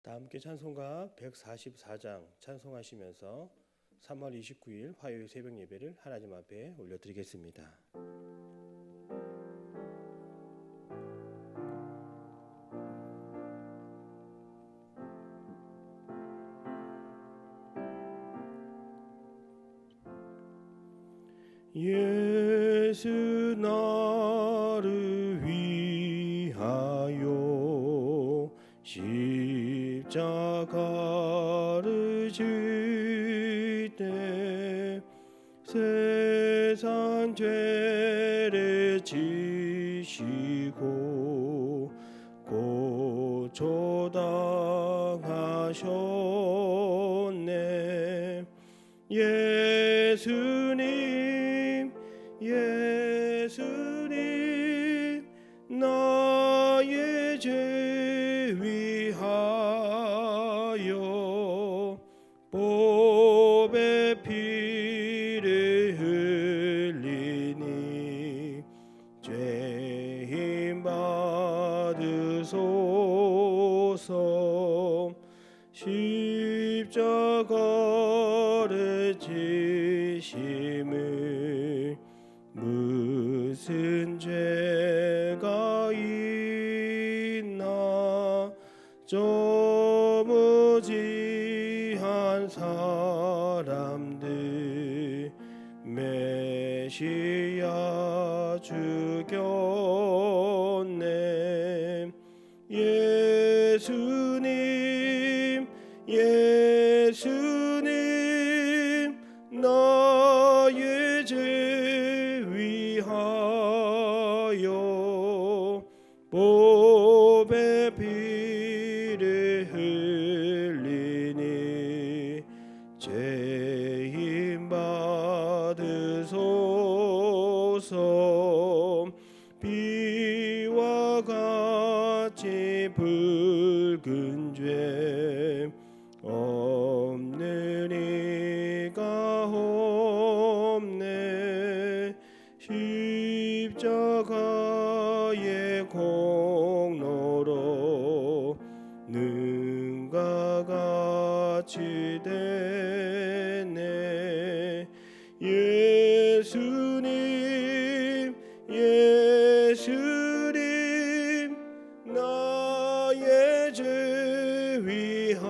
다 함께 찬송가 144장 찬송하시면서 3월 29일 화요일 새벽 예배를 하나님 앞에 올려드리겠습니다. 예수 나를 위하여 십자가를 질 때 세상 죄를 지시고 고초당하셨네. 예수님 나의 죄 위하여 보배 피를 흘리니 죄인 받으소서. 십자가를 지심을 무슨 죄가 있나. 저무지한 사람들 메시아 죽였네. 예수님 나의 죄 위하여 보배 피를 흘리니 죄인 받으소서. 비와 같이 붉은 죄 없는 이가 없네. 십자가의 공로로 능가 같이 되네. 예수님 나의 죄 위하여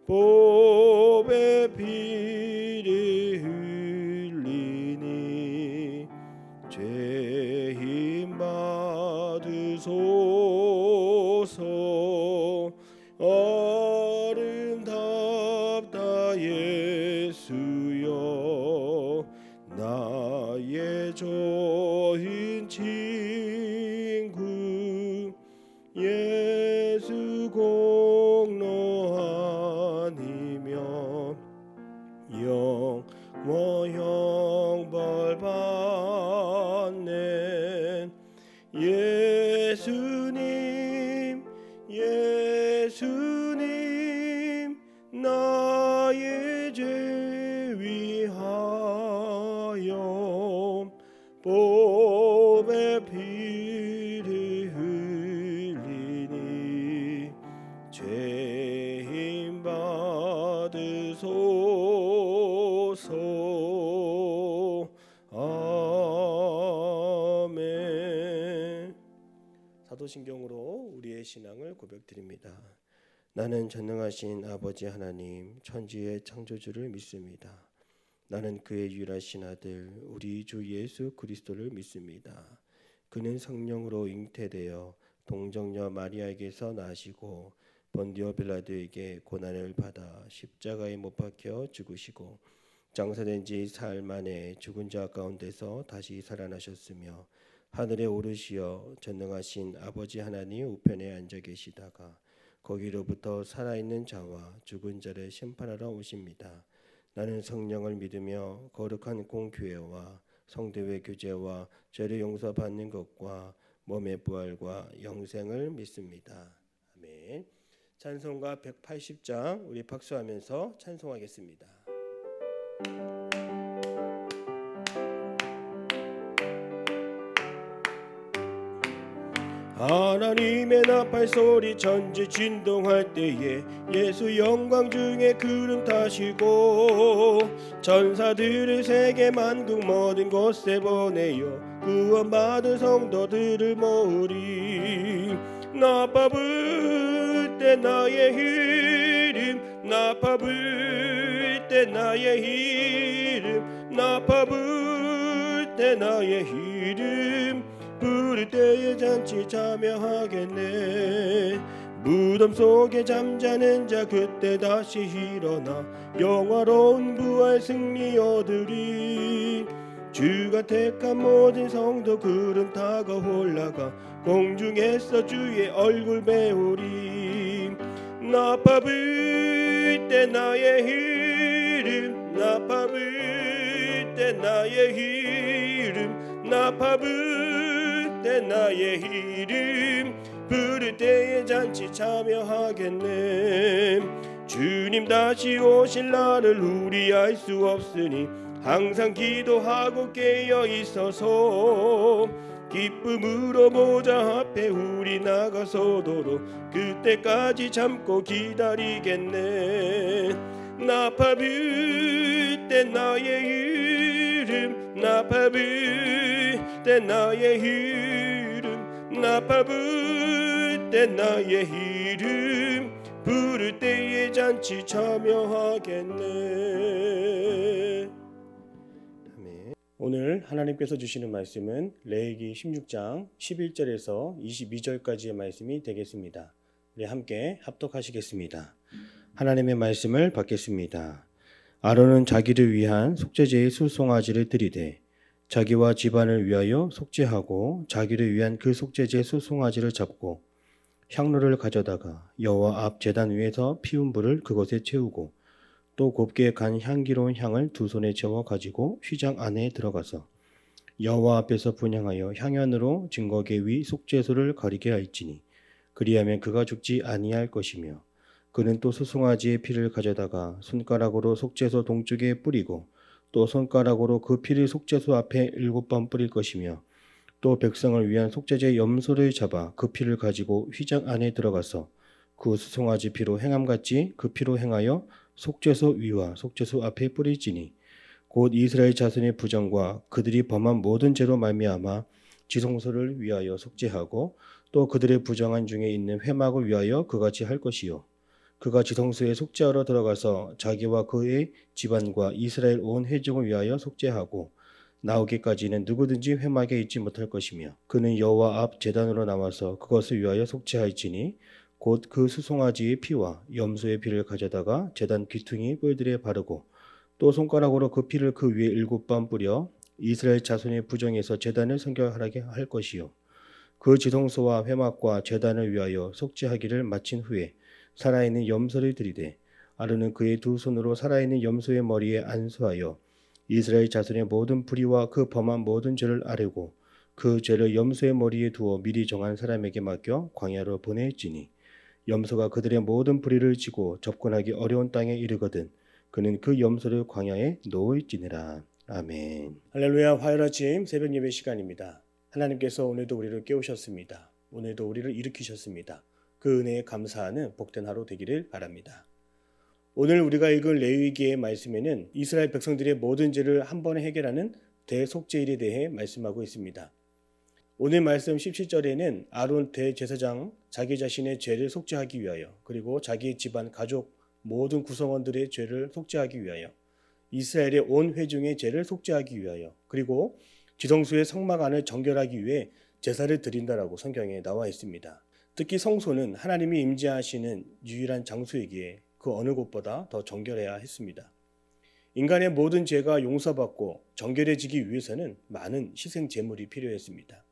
보배 피를 흘리니 죄인 받으소서. 아름답다 예수여 나의 좋은 친구. 예수 공로 아니면 영원 벌 받네. 예수님 나의 죄 위하여 보배 피를 흘리니 죄인 받으소서. 아멘. 사도신경으로 우리의 신앙을 고백드립니다. 나는 전능하신 아버지 하나님 천지의 창조주를 믿습니다. 나는 그의 유일하신 아들 우리 주 예수 그리스도를 믿습니다. 그는 성령으로 잉태되어 동정녀 마리아에게서 나시고 본디오 빌라도에게 고난을 받아 십자가에 못 박혀 죽으시고 장사된 지 사흘 만에 죽은 자 가운데서 다시 살아나셨으며 하늘에 오르시어 전능하신 아버지 하나님 우편에 앉아 계시다가 거기로부터 살아있는 자와 죽은 자를 심판하러 오십니다. 나는 성령을 믿으며 거룩한 공교회와 성도의 교제와 죄를 용서받는 것과 몸의 부활과 영생을 믿습니다. 아멘. 찬송가 180장 우리 박수하면서 찬송하겠습니다. 하나님의 나팔 소리 천지 진동할 때에 예수 영광 중에 구름 타시고 천사들을 세계 만국 모든 곳에 보내어 구원받은 성도들을 모으리. 나팔 불 때 나의 이름, 나팔 불 때 나의 이름, 나팔 불 때 나의 이름, 부를 때에 잔치 참여하겠네. 무덤 속에 잠자는 자 그때 다시 일어나 영화로운 부활 승리 얻으리. 주가 택한 모든 성도 구름 타고 올라가 공중에서 주의 얼굴 배우리. 나팔 불 때 나의 이름, 나팔 불 때 나의 이름, 나팔 불 때 나의 이름, 부를 때에 잔치 참여하겠네. 주님 다시 오실 날을 우리 알 수 없으니 항상 기도하고 깨어 있어서 기쁨으로 보좌 앞에 우리 나가서도록 그때까지 참고 기다리겠네. 나팔 불 때 나의 이름, 나팔 불 때 나의 이름, 나팔 불 때 나의 이름, 부를 때에 잔치 참여하겠네. 오늘 하나님께서 주시는 말씀은 레위기 16장 11절에서 22절까지의 말씀이 되겠습니다. 우리 함께 합독하시겠습니다. 하나님의 말씀을 받겠습니다. 아론은 자기를 위한 속죄제의 수송아지를 드리되 자기와 집안을 위하여 속죄하고 자기를 위한 그 속죄제 수송아지를 잡고 향로를 가져다가 여호와 앞 제단 위에서 피운 불을 그것에 채우고 또 곱게 간 향기로운 향을 두 손에 채워 가지고 휘장 안에 들어가서 여호와 앞에서 분향하여 향연으로 증거계 위 속죄소를 가리게 할지니 그리하면 그가 죽지 아니할 것이며 그는 또 수송아지의 피를 가져다가 손가락으로 속죄소 동쪽에 뿌리고 또 손가락으로 그 피를 속죄소 앞에 7번 뿌릴 것이며 또 백성을 위한 속죄제 염소를 잡아 그 피를 가지고 휘장 안에 들어가서 그 수송아지 피로 행함같이 그 피로 행하여 속죄소 위와 속죄소 앞에 뿌릴지니 곧 이스라엘 자손의 부정과 그들이 범한 모든 죄로 말미암아 지성소를 위하여 속죄하고 또 그들의 부정한 중에 있는 회막을 위하여 그같이 할 것이요 그가 지성소에 속죄하러 들어가서 자기와 그의 집안과 이스라엘 온 회중을 위하여 속죄하고 나오기까지는 누구든지 회막에 있지 못할 것이며 그는 여호와 앞 제단으로 나와서 그것을 위하여 속죄할지니 곧 그 수송아지의 피와 염소의 피를 가져다가 제단 귀퉁이 뿔들에 바르고 또 손가락으로 그 피를 그 위에 7번 뿌려 이스라엘 자손의 부정에서 제단을 성결하게 할 것이요 그 지성소와 회막과 제단을 위하여 속죄하기를 마친 후에 살아있는 염소를 드리되 아론은 그의 두 손으로 살아있는 염소의 머리에 안수하여 이스라엘 자손의 모든 불의와 그 범한 모든 죄를 아뢰고 그 죄를 염소의 머리에 두어 미리 정한 사람에게 맡겨 광야로 보낼지니 염소가 그들의 모든 불의를 지고 접근하기 어려운 땅에 이르거든 그는 그 염소를 광야에 놓을지니라. 아멘. 할렐루야. 화요일 아침 새벽 예배 시간입니다. 하나님께서 오늘도 우리를 깨우셨습니다. 오늘도 우리를 일으키셨습니다. 그 은혜에 감사하는 복된 하루 되기를 바랍니다. 오늘 우리가 읽은 레위기의 말씀에는 이스라엘 백성들의 모든 죄를 한 번에 해결하는 대속죄일에 대해 말씀하고 있습니다. 오늘 말씀 17절에는 아론 대제사장 자기 자신의 죄를 속죄하기 위하여 그리고 자기 집안 가족 모든 구성원들의 죄를 속죄하기 위하여 이스라엘의 온 회중의 죄를 속죄하기 위하여 그리고 지성소의 성막 안을 정결하기 위해 제사를 드린다라고 성경에 나와 있습니다. 특히 성소는 하나님이 임재하시는 유일한 장소이기에 그 어느 곳보다 더 정결해야 했습니다. 인간의 모든 죄가 용서받고 정결해지기 위해서는 많은 희생 제물이 필요했습니다.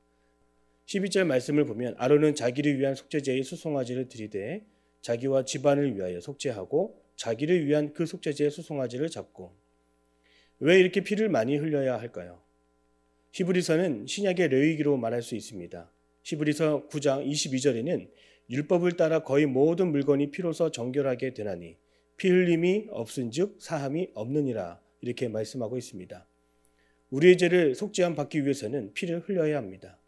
12절 말씀을 보면 아론은 자기를 위한 속죄제의 수송아지를 드리되 자기와 집안을 위하여 속죄하고 자기를 위한 그 속죄제의 수송아지를 잡고 왜 이렇게 피를 많이 흘려야 할까요? 히브리서는 신약의 레위기로 말할 수 있습니다. 히브리서 9장 22절에는 율법을 따라 거의 모든 물건이 피로서 정결하게 되나니 피 흘림이 없은즉 사함이 없느니라 이렇게 말씀하고 있습니다. 우리의 죄를 속죄함 받기 위해서는 피를 흘려야 합니다.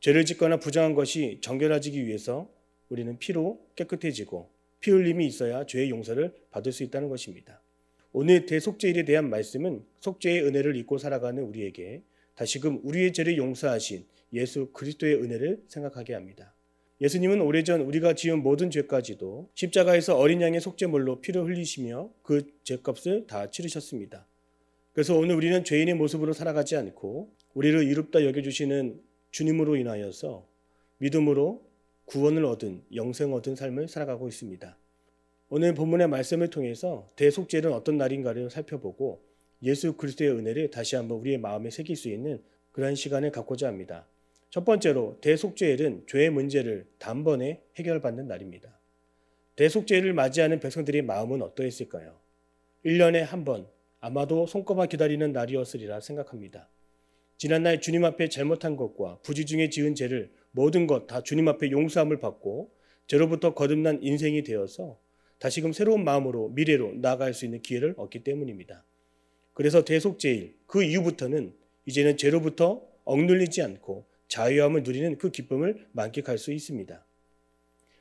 죄를 짓거나 부정한 것이 정결해지기 위해서 우리는 피로 깨끗해지고 피 흘림이 있어야 죄의 용서를 받을 수 있다는 것입니다. 오늘 대속죄일에 대한 말씀은 속죄의 은혜를 잊고 살아가는 우리에게 다시금 우리의 죄를 용서하신 예수 그리스도의 은혜를 생각하게 합니다. 예수님은 오래전 우리가 지은 모든 죄까지도 십자가에서 어린 양의 속죄물로 피를 흘리시며 그 죄값을 다 치르셨습니다. 그래서 오늘 우리는 죄인의 모습으로 살아가지 않고 우리를 이롭다 여겨주시는 주님으로 인하여서 믿음으로 구원을 얻은 영생 얻은 삶을 살아가고 있습니다. 오늘 본문의 말씀을 통해서 대속죄일은 어떤 날인가를 살펴보고 예수 그리스도의 은혜를 다시 한번 우리의 마음에 새길 수 있는 그러한 시간을 갖고자 합니다. 첫 번째로 대속죄일은 죄의 문제를 단번에 해결받는 날입니다. 대속죄일을 맞이하는 백성들의 마음은 어떠했을까요? 1년에 한 번 아마도 손꼽아 기다리는 날이었으리라 생각합니다. 지난날 주님 앞에 잘못한 것과 부지 중에 지은 죄를 모든 것 다 주님 앞에 용서함을 받고 죄로부터 거듭난 인생이 되어서 다시금 새로운 마음으로 미래로 나아갈 수 있는 기회를 얻기 때문입니다. 그래서 대속죄일 그 이후부터는 이제는 죄로부터 억눌리지 않고 자유함을 누리는 그 기쁨을 만끽할 수 있습니다.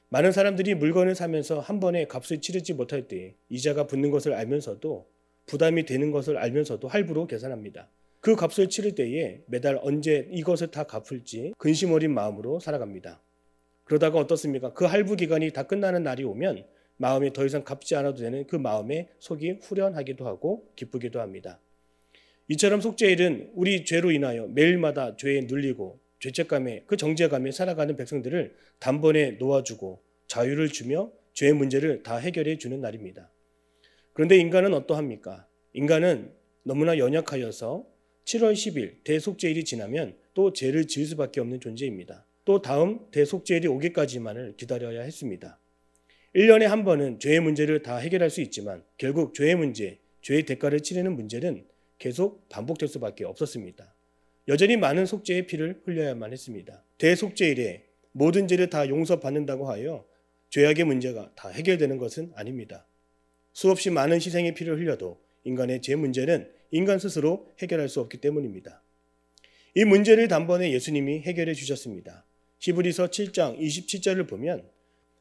많은 사람들이 물건을 사면서 한 번에 값을 치르지 못할 때 이자가 붙는 것을 알면서도 부담이 되는 것을 알면서도 할부로 계산합니다. 그 값을 치를 때에 매달 언제 이것을 다 갚을지 근심 어린 마음으로 살아갑니다. 그러다가 어떻습니까? 그 할부 기간이 다 끝나는 날이 오면 마음이 더 이상 갚지 않아도 되는 그 마음에 속이 후련하기도 하고 기쁘기도 합니다. 이처럼 속죄일은 우리 죄로 인하여 매일마다 죄에 눌리고 죄책감에 그 정죄감에 살아가는 백성들을 단번에 놓아주고 자유를 주며 죄의 문제를 다 해결해 주는 날입니다. 그런데 인간은 어떠합니까? 인간은 너무나 연약하여서 7월 10일 대속죄일이 지나면 또 죄를 지을 수밖에 없는 존재입니다. 또 다음 대속죄일이 오기까지만을 기다려야 했습니다. 1년에 한 번은 죄의 문제를 다 해결할 수 있지만 결국 죄의 문제, 죄의 대가를 치르는 문제는 계속 반복될 수밖에 없었습니다. 여전히 많은 속죄의 피를 흘려야만 했습니다. 대속죄일에 모든 죄를 다 용서받는다고 하여 죄악의 문제가 다 해결되는 것은 아닙니다. 수없이 많은 희생의 피를 흘려도 인간의 죄 문제는 인간 스스로 해결할 수 없기 때문입니다. 이 문제를 단번에 예수님이 해결해 주셨습니다. 히브리서 7장 27절을 보면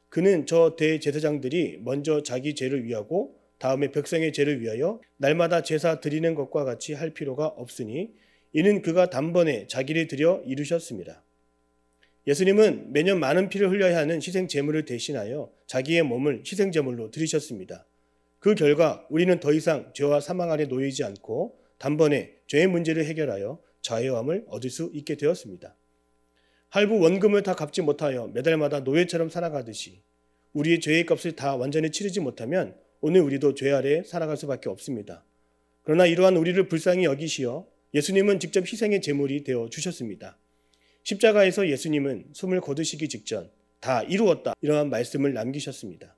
그는 저 대제사장들이 먼저 자기 죄를 위하고 다음에 백성의 죄를 위하여 날마다 제사 드리는 것과 같이 할 필요가 없으니 이는 그가 단번에 자기를 드려 이루셨습니다. 예수님은 매년 많은 피를 흘려야 하는 희생 제물을 대신하여 자기의 몸을 희생 제물로 드리셨습니다. 그 결과 우리는 더 이상 죄와 사망 아래 놓이지 않고 단번에 죄의 문제를 해결하여 자유함을 얻을 수 있게 되었습니다. 할부 원금을 다 갚지 못하여 매달마다 노예처럼 살아가듯이 우리의 죄의 값을 다 완전히 치르지 못하면 오늘 우리도 죄 아래 살아갈 수밖에 없습니다. 그러나 이러한 우리를 불쌍히 여기시어 예수님은 직접 희생의 제물이 되어 주셨습니다. 십자가에서 예수님은 숨을 거두시기 직전 다 이루었다 이러한 말씀을 남기셨습니다.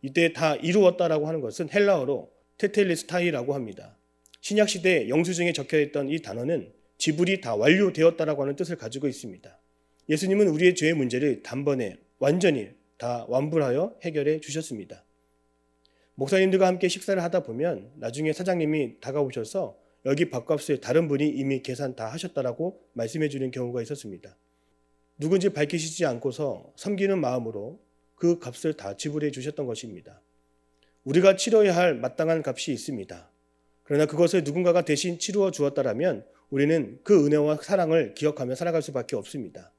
이때 다 이루었다라고 하는 것은 헬라어로 테텔레스타이라고 합니다. 신약시대 영수증에 적혀있던 이 단어는 지불이 다 완료되었다라고 하는 뜻을 가지고 있습니다. 예수님은 우리의 죄의 문제를 단번에 완전히 다 완불하여 해결해 주셨습니다. 목사님들과 함께 식사를 하다 보면 나중에 사장님이 다가오셔서 여기 밥값을 다른 분이 이미 계산 다 하셨다라고 말씀해 주는 경우가 있었습니다. 누군지 밝히시지 않고서 섬기는 마음으로 그 값을 다 지불해 주셨던 것입니다. 우리가 치러야 할 마땅한 값이 있습니다. 그러나 그것을 누군가가 대신 치루어 주었다라면 우리는 그 은혜와 사랑을 기억하며 살아갈 수밖에 없습니다.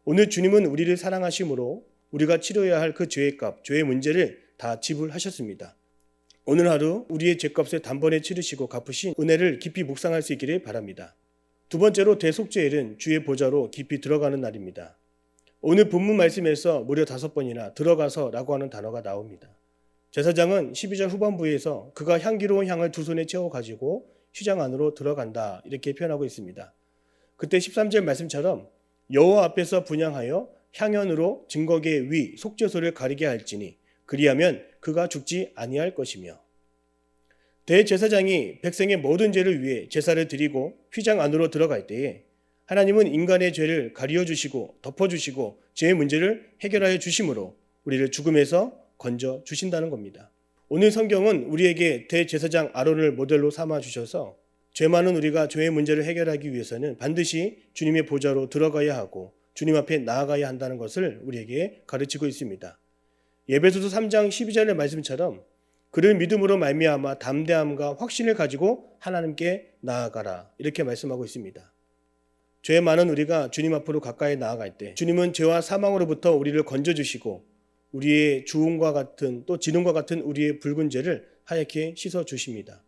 오늘 주님은 우리를 사랑하심으로 우리가 치러야 할 그 죄의 값, 죄의 문제를 다 지불하셨습니다. 오늘 하루 우리의 죄값을 단번에 치르시고 갚으신 은혜를 깊이 묵상할 수 있기를 바랍니다. 두 번째로 대속죄일은 주의 보좌로 깊이 들어가는 날입니다. 오늘 본문 말씀에서 무려 5번이나 들어가서라고 하는 단어가 나옵니다. 제사장은 12절 후반부에서 그가 향기로운 향을 두 손에 채워가지고 휘장 안으로 들어간다 이렇게 표현하고 있습니다. 그때 13절 말씀처럼 여호와 앞에서 분향하여 향연으로 증거계의 위 속죄소를 가리게 할지니 그리하면 그가 죽지 아니할 것이며 대제사장이 백성의 모든 죄를 위해 제사를 드리고 휘장 안으로 들어갈 때에 하나님은 인간의 죄를 가리워 주시고 덮어 주시고 죄의 문제를 해결하여 주심으로 우리를 죽음에서 건져 주신다는 겁니다. 오늘 성경은 우리에게 대제사장 아론을 모델로 삼아 주셔서 죄 많은 우리가 죄의 문제를 해결하기 위해서는 반드시 주님의 보좌로 들어가야 하고 주님 앞에 나아가야 한다는 것을 우리에게 가르치고 있습니다. 에베소서 3장 12절의 말씀처럼 그를 믿음으로 말미암아 담대함과 확신을 가지고 하나님께 나아가라 이렇게 말씀하고 있습니다. 죄 많은 우리가 주님 앞으로 가까이 나아갈 때 주님은 죄와 사망으로부터 우리를 건져주시고 우리의 주음과 같은 또 지능과 같은 우리의 붉은 죄를 하얗게 씻어주십니다.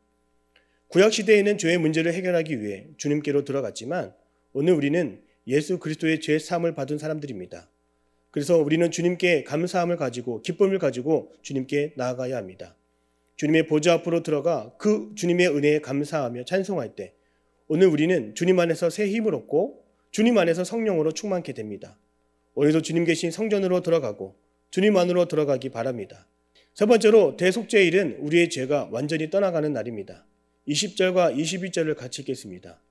구약시대에는 죄의 문제를 해결하기 위해 주님께로 들어갔지만 오늘 우리는 예수 그리스도의 죄 사함을 받은 사람들입니다. 그래서 우리는 주님께 감사함을 가지고 기쁨을 가지고 주님께 나아가야 합니다. 주님의 보좌 앞으로 들어가 그 주님의 은혜에 감사하며 찬송할 때 오늘 우리는 주님 안에서 새 힘을 얻고 주님 안에서 성령으로 충만케 됩니다. 오늘도 주님 계신 성전으로 들어가고 주님 안으로 들어가기 바랍니다. 세 번째로 대속죄일은 우리의 죄가 완전히 떠나가는 날입니다. 20절과 21절을 같이 읽겠습니다.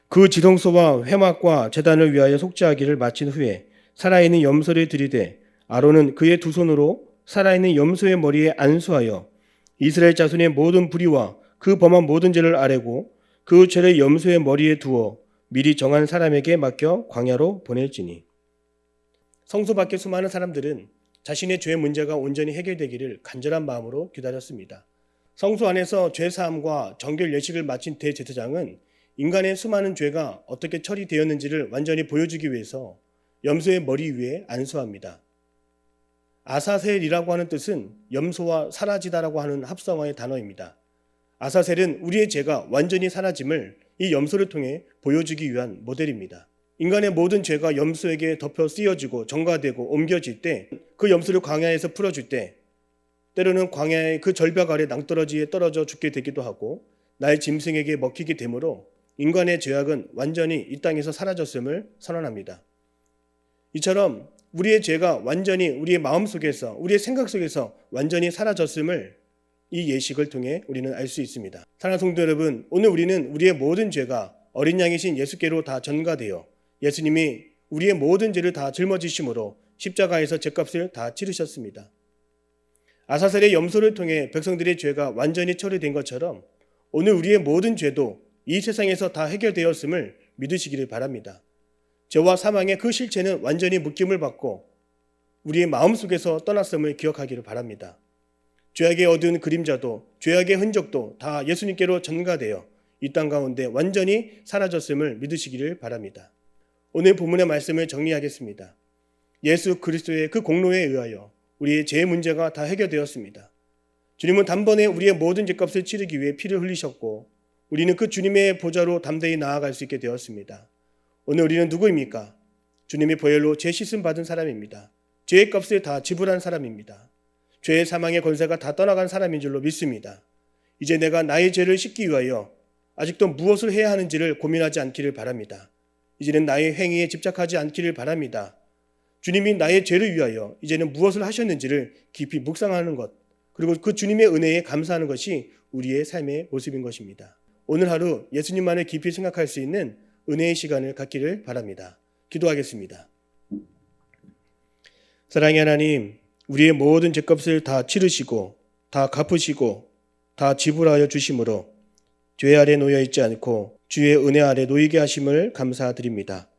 그 지성소와 회막과 제단을 위하여 속죄하기를 마친 후에 살아있는 염소를 들이되 아론은 그의 두 손으로 살아있는 염소의 머리에 안수하여 이스라엘 자손의 모든 불의와 그 범한 모든 죄를 아뢰고 그 죄를 염소의 머리에 두어 미리 정한 사람에게 맡겨 광야로 보낼지니. 성소 밖에 수많은 사람들은 자신의 죄 문제가 온전히 해결되기를 간절한 마음으로 기다렸습니다. 성소 안에서 죄사함과 정결 예식을 마친 대제사장은 인간의 수많은 죄가 어떻게 처리되었는지를 완전히 보여주기 위해서 염소의 머리 위에 안수합니다. 아사셀이라고 하는 뜻은 염소와 사라지다라고 하는 합성어의 단어입니다. 아사셀은 우리의 죄가 완전히 사라짐을 이 염소를 통해 보여주기 위한 모델입니다. 인간의 모든 죄가 염소에게 덮여 씌워지고 전가되고 옮겨질 때 그 염소를 광야에서 풀어줄 때 때로는 광야의 그 절벽 아래 낭떠러지에 떨어져 죽게 되기도 하고 나의 짐승에게 먹히게 되므로 인간의 죄악은 완전히 이 땅에서 사라졌음을 선언합니다. 이처럼 우리의 죄가 완전히 우리의 마음 속에서 우리의 생각 속에서 완전히 사라졌음을 이 예식을 통해 우리는 알 수 있습니다. 사랑하는 성도 여러분, 오늘 우리는 우리의 모든 죄가 어린 양이신 예수께로 다 전가되어 예수님이 우리의 모든 죄를 다 짊어지심으로 십자가에서 죄값을 다 치르셨습니다. 아사셀의 염소를 통해 백성들의 죄가 완전히 처리된 것처럼 오늘 우리의 모든 죄도 이 세상에서 다 해결되었음을 믿으시기를 바랍니다. 죄와 사망의 그 실체는 완전히 묶임을 받고 우리의 마음속에서 떠났음을 기억하기를 바랍니다. 죄악의 어두운 그림자도 죄악의 흔적도 다 예수님께로 전가되어 이 땅 가운데 완전히 사라졌음을 믿으시기를 바랍니다. 오늘 본문의 말씀을 정리하겠습니다. 예수 그리스도의 그 공로에 의하여 우리의 죄 문제가 다 해결되었습니다. 주님은 단번에 우리의 모든 죄값을 치르기 위해 피를 흘리셨고 우리는 그 주님의 보좌로 담대히 나아갈 수 있게 되었습니다. 오늘 우리는 누구입니까? 주님의 보혈로 죄 씻음 받은 사람입니다. 죄의 값을 다 지불한 사람입니다. 죄의 사망의 권세가 다 떠나간 사람인 줄로 믿습니다. 이제 내가 나의 죄를 씻기 위하여 아직도 무엇을 해야 하는지를 고민하지 않기를 바랍니다. 이제는 나의 행위에 집착하지 않기를 바랍니다. 주님이 나의 죄를 위하여 이제는 무엇을 하셨는지를 깊이 묵상하는 것, 그리고 그 주님의 은혜에 감사하는 것이 우리의 삶의 모습인 것입니다. 오늘 하루 예수님만을 깊이 생각할 수 있는 은혜의 시간을 갖기를 바랍니다. 기도하겠습니다. 사랑의 하나님, 우리의 모든 죄값을 다 치르시고 다 갚으시고 다 지불하여 주심으로 죄 아래 놓여 있지 않고 주의 은혜 아래 놓이게 하심을 감사드립니다.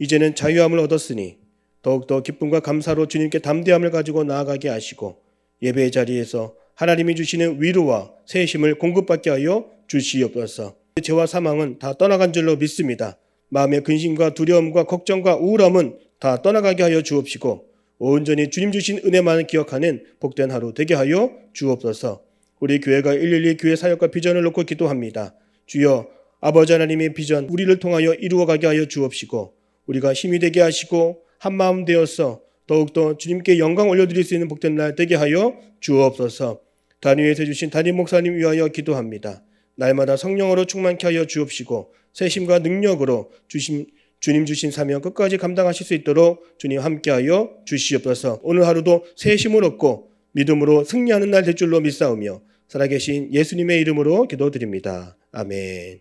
이제는 자유함을 얻었으니 더욱더 기쁨과 감사로 주님께 담대함을 가지고 나아가게 하시고 예배의 자리에서 하나님이 주시는 위로와 새 힘을 공급받게 하여 주시옵소서. 죄와 사망은 다 떠나간 줄로 믿습니다. 마음의 근심과 두려움과 걱정과 우울함은 다 떠나가게 하여 주옵시고 온전히 주님 주신 은혜만을 기억하는 복된 하루 되게 하여 주옵소서. 우리 교회가 112 교회 사역과 비전을 놓고 기도합니다. 주여, 아버지 하나님의 비전 우리를 통하여 이루어가게 하여 주옵시고 우리가 힘이 되게 하시고 한마음 되어서 더욱더 주님께 영광 올려드릴 수 있는 복된 날 되게 하여 주옵소서. 단위에서 주신 담임 목사님 위하여 기도합니다. 날마다 성령으로 충만케 하여 주옵시고 새 힘과 능력으로 주님 주신 사명 끝까지 감당하실 수 있도록 주님 함께하여 주시옵소서. 오늘 하루도 새 힘을 얻고 믿음으로 승리하는 날 될 줄로 믿사오며 살아계신 예수님의 이름으로 기도드립니다. 아멘.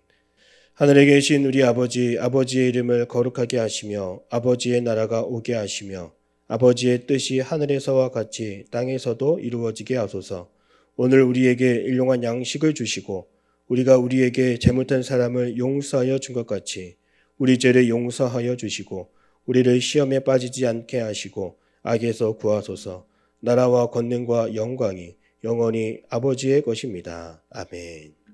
하늘에 계신 우리 아버지, 아버지의 이름을 거룩하게 하시며 아버지의 나라가 오게 하시며 아버지의 뜻이 하늘에서와 같이 땅에서도 이루어지게 하소서. 오늘 우리에게 일용할 양식을 주시고 우리가 우리에게 잘못한 사람을 용서하여 준 것 같이 우리 죄를 용서하여 주시고 우리를 시험에 빠지지 않게 하시고 악에서 구하소서. 나라와 권능과 영광이 영원히 아버지의 것입니다. 아멘.